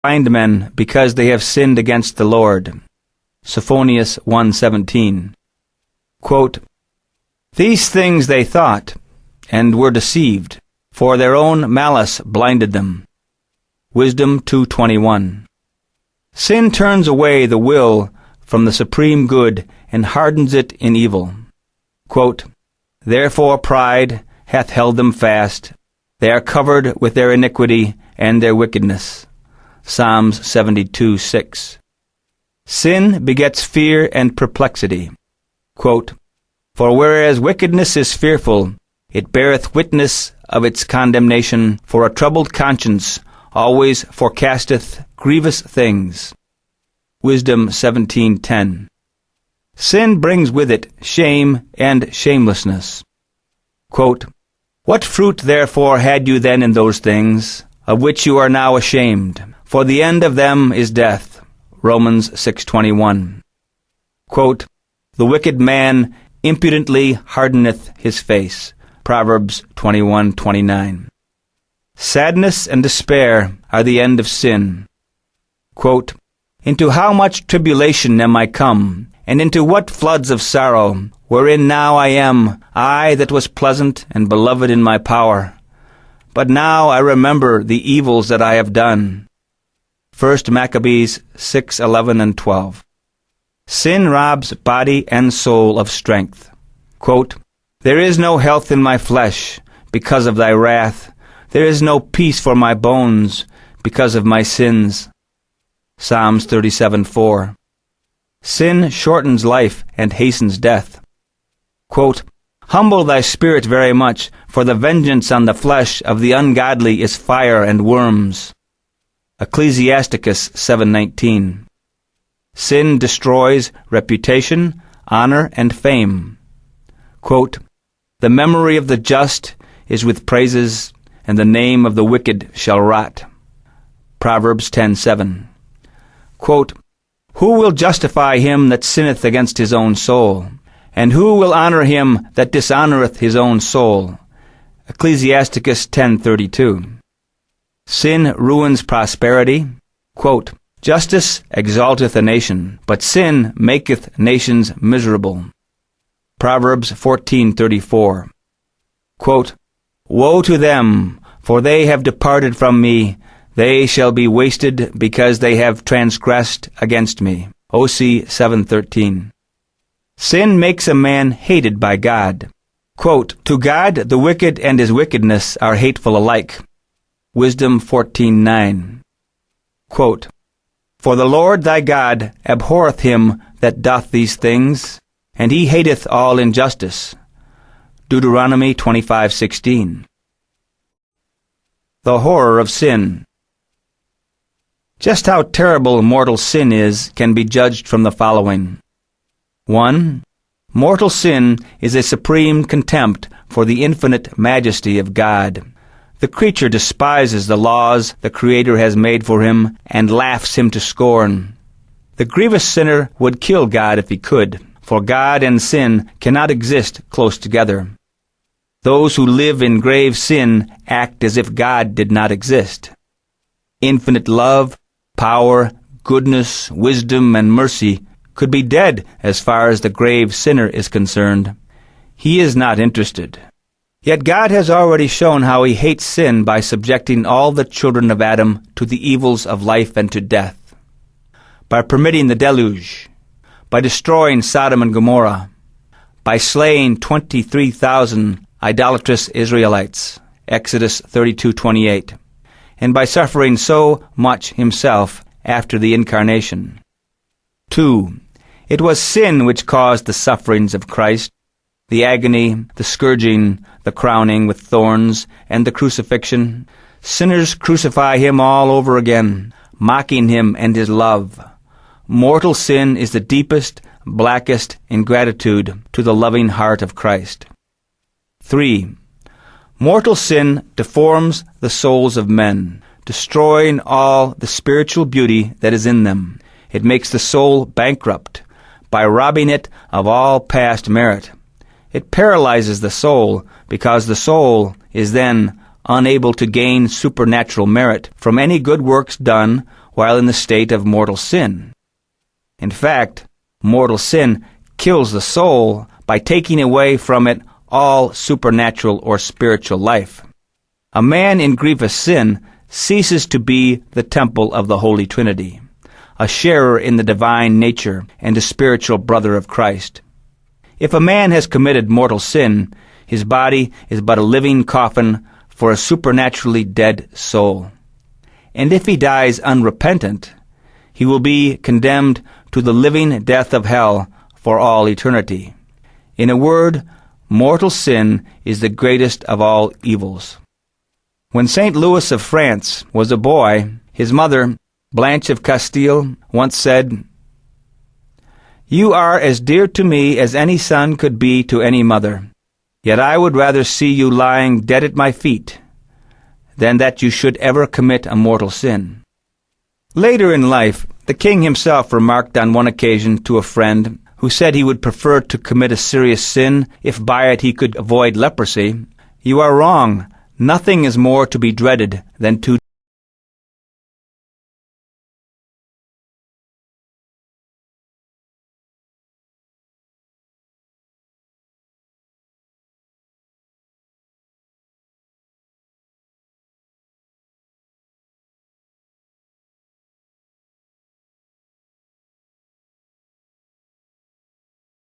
blind men because they have sinned against the Lord. Sophonius 1:17. Quote, These things they thought, and were deceived, for their own malice blinded them. Wisdom 2:21. Sin turns away the will from the supreme good and hardens it in evil. Quote, Therefore pride hath held them fast. They are covered with their iniquity and their wickedness. Psalms 72:6. Sin begets fear and perplexity. Quote, For whereas wickedness is fearful, it beareth witness of its condemnation, for a troubled conscience always forecasteth grievous things. Wisdom 17:10. Sin brings with it shame and shamelessness. Quote, What fruit therefore had you then in those things, of which you are now ashamed? For the end of them is death. Romans 6:21. Quote, The wicked man impudently hardeneth his face. Proverbs 21:29. Sadness and despair are the end of sin. Quote, Into how much tribulation am I come, and into what floods of sorrow, wherein now I am, I that was pleasant and beloved in my power. But now I remember the evils that I have done. 1 Maccabees 6:11 and 12. Sin robs body and soul of strength. Quote, There is no health in my flesh because of thy wrath. There is no peace for my bones because of my sins. Psalms 37:4. Sin shortens life and hastens death. Quote, Humble thy spirit very much, for the vengeance on the flesh of the ungodly is fire and worms. Ecclesiasticus 7:19. Sin destroys reputation, honor, and fame. Quote, The memory of the just is with praises, and the name of the wicked shall rot. Proverbs 10:7. Quote, Who will justify him that sinneth against his own soul? And who will honor him that dishonoreth his own soul? Ecclesiasticus 10:32. Sin ruins prosperity. Quote, Justice exalteth a nation, but sin maketh nations miserable. Proverbs 14:34. Quote, Woe to them, for they have departed from me. They shall be wasted because they have transgressed against me. O.C. 7:13. Sin makes a man hated by God. Quote, To God the wicked and his wickedness are hateful alike. Wisdom 14:9. Quote, For the Lord thy God abhorreth him that doth these things, and he hateth all injustice. Deuteronomy 25:16. The horror of sin. Just how terrible mortal sin is can be judged from the following. 1. Mortal sin is a supreme contempt for the infinite majesty of God. The creature despises the laws the Creator has made for him and laughs him to scorn. The grievous sinner would kill God if he could, for God and sin cannot exist close together. Those who live in grave sin act as if God did not exist. Infinite love, power, goodness, wisdom, and mercy could be dead as far as the grave sinner is concerned. He is not interested. Yet God has already shown how he hates sin by subjecting all the children of Adam to the evils of life and to death. By permitting the deluge, by destroying Sodom and Gomorrah, by slaying 23,000 idolatrous Israelites, Exodus 32:28, and by suffering so much himself after the incarnation. 2. It was sin which caused the sufferings of Christ, the agony, the scourging, the crowning with thorns, and the crucifixion. Sinners crucify him all over again, mocking him and his love. Mortal sin is the deepest, blackest ingratitude to the loving heart of Christ. 3. Mortal sin deforms the souls of men, destroying all the spiritual beauty that is in them. It makes the soul bankrupt by robbing it of all past merit. It paralyzes the soul because the soul is then unable to gain supernatural merit from any good works done while in the state of mortal sin. In fact, mortal sin kills the soul by taking away from it all supernatural or spiritual life. A man in grievous sin ceases to be the temple of the Holy Trinity, a sharer in the divine nature and a spiritual brother of Christ. If a man has committed mortal sin, his body is but a living coffin for a supernaturally dead soul. And if he dies unrepentant, he will be condemned to the living death of hell for all eternity. In a word, mortal sin is the greatest of all evils. When St. Louis of France was a boy, his mother, Blanche of Castile, once said, "You are as dear to me as any son could be to any mother. Yet I would rather see you lying dead at my feet than that you should ever commit a mortal sin." Later in life, the king himself remarked on one occasion to a friend who said he would prefer to commit a serious sin if by it he could avoid leprosy, "You are wrong. Nothing is more to be dreaded than to